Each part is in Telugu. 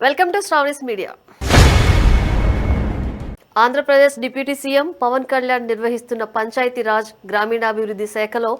Welcome to Shravani's media. Andhra Pradesh deputy CM Pawan Kalyan నిర్వహిస్తున్న పంచాయతీరాజ్ గ్రామీణాభివృద్ధి శాఖలో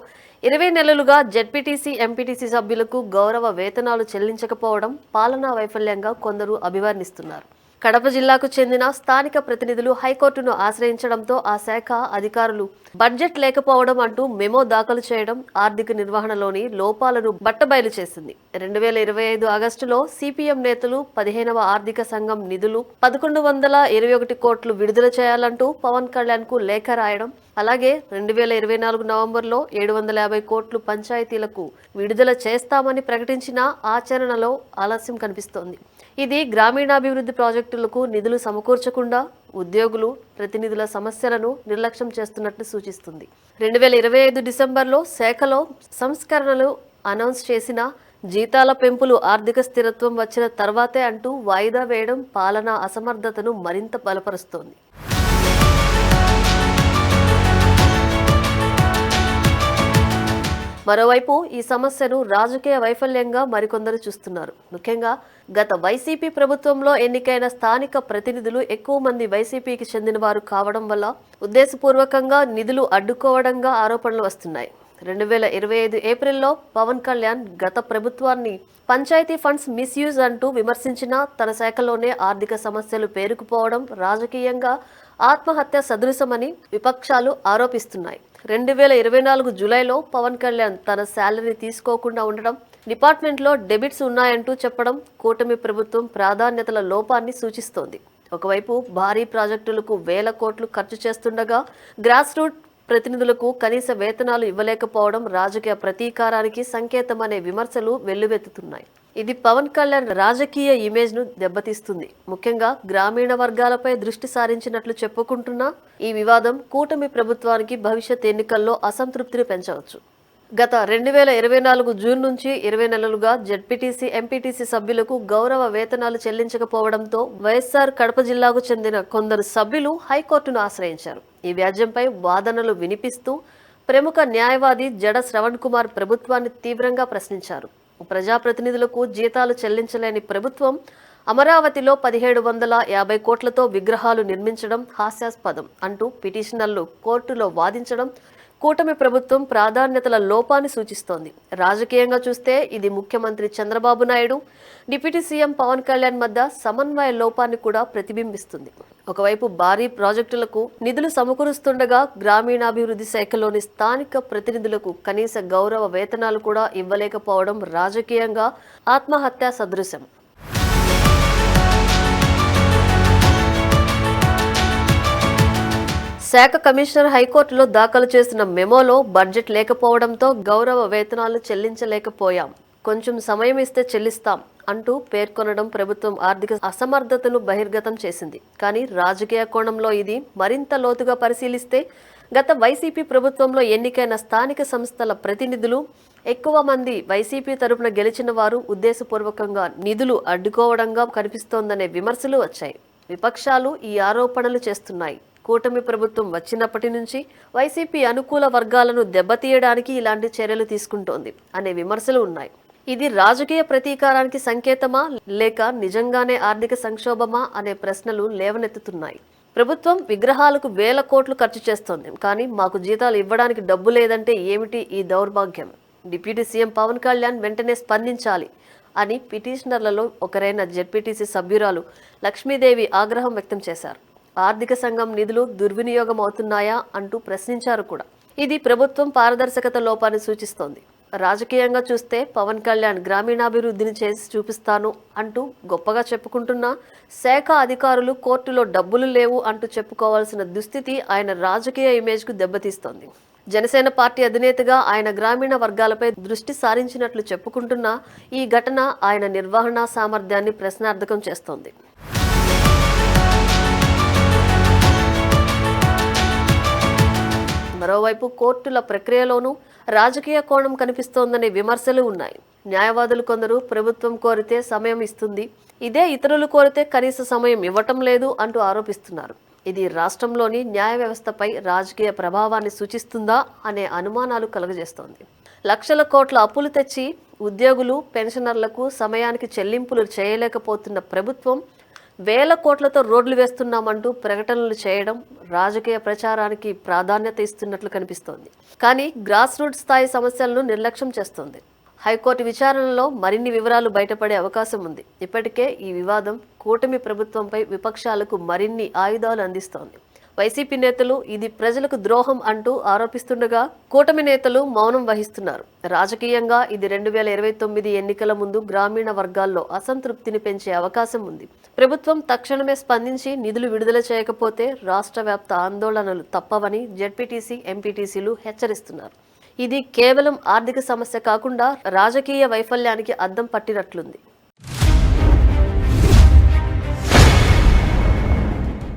20 నెలలుగా జెడ్పీటీసీ, ఎంపీటీసీ సభ్యులకు గౌరవ వేతనాలు చెల్లించకపోవడం పాలనా వైఫల్యంగా కొందరు అభివర్ణిస్తున్నారు. కడప జిల్లాకు చెందిన స్థానిక ప్రతినిధులు హైకోర్టును ఆశ్రయించడంతో ఆ శాఖ అధికారులు బడ్జెట్ లేకపోవడం అంటూ మెమో దాఖలు చేయడం ఆర్థిక నిర్వహణలోని లోపాలను బట్టబయలు చేసింది. 2025 ఆగస్టులో సిపిఎం నేతలు 15వ ఆర్థిక సంఘం నిధులు 1121 కోట్లు విడుదల చేయాలంటూ పవన్ కళ్యాణ్ కు లేఖ రాయడం, అలాగే 2024 నవంబర్లో 750 కోట్లు పంచాయతీలకు విడుదల చేస్తామని ప్రకటించిన ఆచరణలో ఆలస్యం కనిపిస్తోంది. ఇది గ్రామీణాభివృద్ధి ప్రాజెక్టులకు నిధులు సమకూర్చకుండా ఉద్యోగులు, ప్రతినిధుల సమస్యలను నిర్లక్ష్యం చేస్తున్నట్లు సూచిస్తుంది. 2025 డిసెంబర్లో శాఖలో సంస్కరణలు అనౌన్స్ చేసిన జీతాల పెంపులు ఆర్థిక స్థిరత్వం వచ్చిన తర్వాతే అంటూ వాయిదా వేయడం పాలనా అసమర్థతను మరింత బలపరుస్తోంది. మరోవైపు ఈ సమస్యను రాజకీయ వైఫల్యంగా మరికొందరు చూస్తున్నారు. ముఖ్యంగా గత వైసీపీ ప్రభుత్వంలో ఎన్నికైన స్థానిక ప్రతినిధులు ఎక్కువ మంది వైసీపీకి చెందిన వారు కావడం వల్ల ఉద్దేశపూర్వకంగా నిధులు అడ్డుకోవడంగా ఆరోపణలు వస్తున్నాయి. 2025 ఏప్రిల్లో పవన్ కళ్యాణ్ గత ప్రభుత్వాన్ని పంచాయతీ ఫండ్స్ మిస్యూజ్ అంటూ విమర్శించినా తన శాఖలోనే ఆర్థిక సమస్యలు పేరుకుపోవడం రాజకీయంగా ఆత్మహత్య సదృశమని విపక్షాలు ఆరోపిస్తున్నాయి. 2024 జూలైలో పవన్ కళ్యాణ్ తన శాలరీ తీసుకోకుండా ఉండడం, డిపార్ట్మెంట్లో డెబిట్స్ ఉన్నాయంటూ చెప్పడం కూటమి ప్రభుత్వం ప్రాధాన్యతల లోపాన్ని సూచిస్తోంది. ఒకవైపు భారీ ప్రాజెక్టులకు వేల కోట్లు ఖర్చు చేస్తుండగా గ్రాస్ రూట్ ప్రతినిధులకు కనీస వేతనాలు ఇవ్వలేకపోవడం రాజకీయ ప్రతీకారానికి సంకేతమనే విమర్శలు వెల్లువెత్తుతున్నాయి. ఇది పవన్ కళ్యాణ్ రాజకీయ ఇమేజ్ ను దెబ్బతీస్తుంది. ముఖ్యంగా గ్రామీణ వర్గాలపై దృష్టి సారించినట్లు చెప్పుకుంటున్న ఈ వివాదం కూటమి ప్రభుత్వానికి భవిష్యత్ ఎన్నికల్లో అసంతృప్తిని పెంచవచ్చు. గత 2024 జూన్ నుంచి 20 నెలలుగా జెడ్పీటీసీ, ఎంపీటీసీ సభ్యులకు గౌరవ వేతనాలు చెల్లించకపోవడంతో వైఎస్ఆర్ కడప జిల్లాకు చెందిన కొందరు సభ్యులు హైకోర్టును ఆశ్రయించారు. ఈ వ్యాజ్యంపై వాదనలు వినిపిస్తూ ప్రముఖ న్యాయవాది జడ శ్రవణ్ కుమార్ ప్రభుత్వాన్ని తీవ్రంగా ప్రశ్నించారు. ప్రజాప్రతినిధులకు జీతాలు చెల్లించలేని ప్రభుత్వం అమరావతిలో 1750 కోట్లతో విగ్రహాలు నిర్మించడం హాస్యాస్పదం అంటూ పిటిషనర్లు కోర్టులో వాదించడం కూటమి ప్రభుత్వం ప్రాధాన్యతల లోపాన్ని సూచిస్తోంది. రాజకీయంగా చూస్తే ఇది ముఖ్యమంత్రి చంద్రబాబు నాయుడు, డిప్యూటీ సీఎం పవన్ కళ్యాణ్ మధ్య సమన్వయ లోపాన్ని కూడా ప్రతిబింబిస్తుంది. ఒకవైపు భారీ ప్రాజెక్టులకు నిధులు సమకూరుస్తుండగా గ్రామీణాభివృద్ధి శాఖలోని స్థానిక ప్రతినిధులకు కనీస గౌరవ వేతనాలు కూడా ఇవ్వలేకపోవడం రాజకీయంగా ఆత్మహత్య సదృశం. శాఖ కమిషనర్ హైకోర్టులో దాఖలు చేసిన మెమోలో బడ్జెట్ లేకపోవడంతో గౌరవ వేతనాలు చెల్లించలేకపోయాం, కొంచెం సమయం ఇస్తే చెల్లిస్తాం అంటూ పేర్కొనడం ప్రభుత్వం ఆర్థిక అసమర్థతను బహిర్గతం చేసింది. కానీ రాజకీయ కోణంలో ఇది మరింత లోతుగా పరిశీలిస్తే గత వైసీపీ ప్రభుత్వంలో ఎన్నికైన స్థానిక సంస్థల ప్రతినిధులు ఎక్కువ మంది వైసీపీ తరపున గెలిచిన వారు ఉద్దేశపూర్వకంగా నిధులు అడ్డుకోవడంగా కనిపిస్తోందనే విమర్శలు వచ్చాయి. విపక్షాలు ఈ ఆరోపణలు చేస్తున్నాయి. కూటమి ప్రభుత్వం వచ్చినప్పటి నుంచి వైసీపీ అనుకూల వర్గాలను దెబ్బతీయడానికి ఇలాంటి చర్యలు తీసుకుంటోంది అనే విమర్శలు ఉన్నాయి. ఇది రాజకీయ ప్రతీకారానికి సంకేతమా లేక నిజంగానే ఆర్థిక సంక్షోభమా అనే ప్రశ్నలు లేవనెత్తుతున్నాయి. ప్రభుత్వం విగ్రహాలకు వేల కోట్లు ఖర్చు చేస్తోంది, కానీ మాకు జీతాలు ఇవ్వడానికి డబ్బు లేదంటే ఏమిటి ఈ దౌర్భాగ్యం? డిప్యూటీ సీఎం పవన్ కళ్యాణ్ వెంటనే స్పందించాలి అని పిటిషనర్లలో ఒకరైన జెడ్పీటీసీ సభ్యురాలు లక్ష్మీదేవి ఆగ్రహం వ్యక్తం చేశారు. ఆర్థిక సంఘం నిధులు దుర్వినియోగం అవుతున్నాయా అంటూ ప్రశ్నించారు కూడా. ఇది ప్రభుత్వం పారదర్శకత లోపాన్ని సూచిస్తోంది. రాజకీయంగా చూస్తే పవన్ కళ్యాణ్ గ్రామీణాభివృద్ధిని చేసి చూపిస్తాను అంటూ గొప్పగా చెప్పుకుంటున్న శాఖ అధికారులు కోర్టులో డబ్బులు లేవు అంటూ చెప్పుకోవాల్సిన దుస్థితి ఆయన రాజకీయ ఇమేజ్కు దెబ్బతీస్తోంది. జనసేన పార్టీ అధినేతగా ఆయన గ్రామీణ వర్గాలపై దృష్టి సారించినట్లు చెప్పుకుంటున్న ఈ ఘటన ఆయన నిర్వహణ సామర్థ్యాన్ని ప్రశ్నార్థకం చేస్తోంది. మరోవైపు కోర్టుల ప్రక్రియలోనూ రాజకీయ కోణం కనిపిస్తోందనే విమర్శలు ఉన్నాయి. న్యాయవాదులు కొందరు ప్రభుత్వం కోరితే సమయం ఇస్తుంది, ఇదే ఇతరులు కోరితే కనీస సమయం ఇవ్వటం లేదు అంటూ ఆరోపిస్తున్నారు. ఇది రాష్ట్రంలోని న్యాయ వ్యవస్థపై రాజకీయ ప్రభావాన్ని సూచిస్తుందా అనే అనుమానాలు కలుగజేస్తోంది. లక్షల కోట్ల అప్పులు తెచ్చి ఉద్యోగులు పెన్షనర్లకు సమయానికి చెల్లింపులు చేయలేకపోతున్న ప్రభుత్వం వేల కోట్లతో రోడ్లు వేస్తున్నామంటూ ప్రకటనలు చేయడం రాజకీయ ప్రచారానికి ప్రాధాన్యత ఇస్తున్నట్లు కనిపిస్తోంది. కానీ గ్రాస్ రూట్ స్థాయి సమస్యలను నిర్లక్ష్యం చేస్తోంది. హైకోర్టు విచారణలో మరిన్ని వివరాలు బయటపడే అవకాశం ఉంది. ఇప్పటికే ఈ వివాదం కూటమి ప్రభుత్వంపై విపక్షాలకు మరిన్ని ఆయుధాలు అందిస్తోంది. వైసీపీ నేతలు ఇది ప్రజలకు ద్రోహం అంటూ ఆరోపిస్తుండగా కూటమి నేతలు మౌనం వహిస్తున్నారు. రాజకీయంగా ఇది 2029 ఎన్నికల ముందు గ్రామీణ వర్గాల్లో అసంతృప్తిని పెంచే అవకాశం ఉంది. ప్రభుత్వం తక్షణమే స్పందించి నిధులు విడుదల చేయకపోతే రాష్ట్ర వ్యాప్త ఆందోళనలు తప్పవని జెడ్పీటీసీ, ఎంపీటీసీలు హెచ్చరిస్తున్నారు. ఇది కేవలం ఆర్థిక సమస్య కాకుండా రాజకీయ వైఫల్యానికి అద్దం పట్టినట్లుంది.